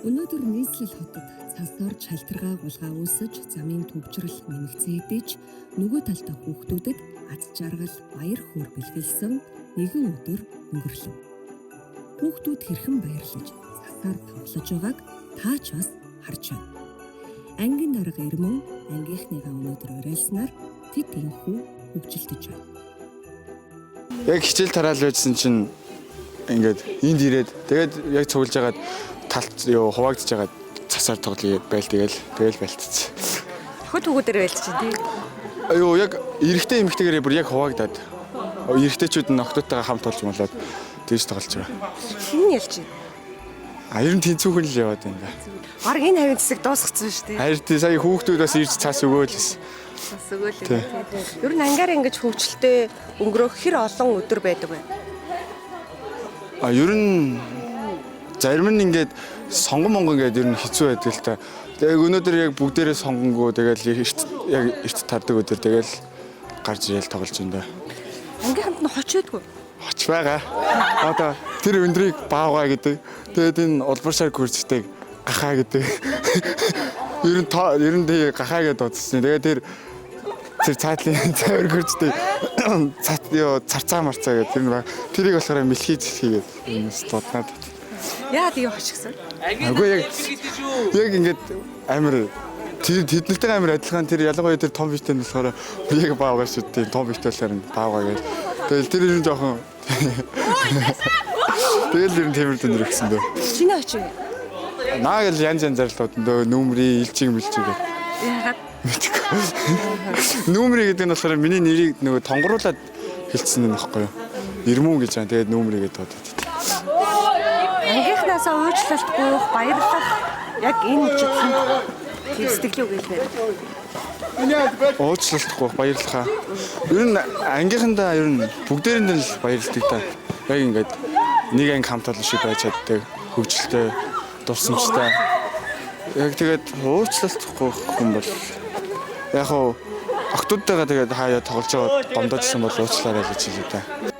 Өнөөдөр нийслэл хотод цансаар шалтаргаа гулгаа үүсэж замын төвчрөл нэмэгцээдэж нөгөө талдаа хүүхдүүдэд аз жаргал баяр хөөр бэлгэлсэн нэгэн өдөр өнгөрлөв. Хүүхдүүд хэрхэн баярлаж цасаар тоглож байгааг таач бас харж байна. Ангийн дарга Ирмэн ангийнхныгаа өнөөдөр уриалснаар тэд энхүү хөгжилдөж байна. Яг хичээл тараал байжсэн чинь ингээд энд ирээд тэгээд яг цуглаж байгаад талд хуваагдж байгаад цасаар тоглоё байл тэгэл байлцсан. Хот хөгөдөр байлцсан тийм. Яг эрэгтэй эмэгтэйгээрээ бүр яг хуваагдаад эрэгтэйчүүд нь охтуудтайгаа хамт болж муулаад тэгж тоглож байгаа. Хин ялж байна. Ер нь тэнцүүхэн л яваад байна. Бараг энэ хавийн цэцэг дуусгацсан шүү дээ. Харин тий сая хүүхдүүд бас ирж цаас өгөөлсэн. Бас өгөөлээ. Ер нь ангиар ингэж хөвгчлөлтэй өнгөрөх хэр олон өдөр байдаг вэ? Ер нь зарим нь ингээд сонгон ингээд ер нь хэцүү байдаг л та. Тэгээд өнөөдөр яг бүгдээрээ сонгонгоо тэгэл яг эрт тардаг өдөр тэгэл гарч ирээл тоглож байна да. Ангийнханд нь хоч байдгүй. Хоч байгаа. Одоо тэр өндрийг баавгаа гэдэг. Тэгээд энэ улбаршаар гүрцтэй гахаа гэдэг. Ер нь тий гахаа гэдэг утсан. Тэгээд тэр цаатлын цайвар гүрцтэй царцаа марцаа гэдэг тэр баг. Тэрийг болохоор мэлхий зэлхийгээд дууднаад. Яа тийм хоч гэсэн. Агүй яг ингээд амир тэднэртэй амир адилхан тэр ялангуяа тэр том битэн болохоор яг баавгаа шүү дээ. Том битэлээр нь баавгаа гэж. Тэгэл тэр юм жоохон тэгэл ер нь темир дүнэр өгсөн дөө. Чиний хоч юу? Наа гэл янз янзаар л дөө нүүмри илчиг мэлчиг. Яагаад? Нүүмри гэдэг нь болохоор миний нэрийг нөгөө тонгоруулаад хэлсэн юм баггүй юу? Ирмүү гэж байна. Тэгээд нүүмри гэдэг бодод. Ангийнхнаасаа уучлалтгүй баярлах яг энэ чиглэл сэтгэлүү гэлээ. Уучлалтгүй баярлахаа. Ер нь ангийнхандаа ер нь бүгдээрэнд нь л баярлдаг та. Яг ингээд нэг анги хамт олон шиг байж чаддаг. Хөвгөлтэй, дурсамжтай. Яг тэгээд уучлалтгүй хүн бол яг хоо октодтойгоо тэгээд хаяа тоглож байгаа гомдоожсэн бол уучлаарай гэж хэлээ та.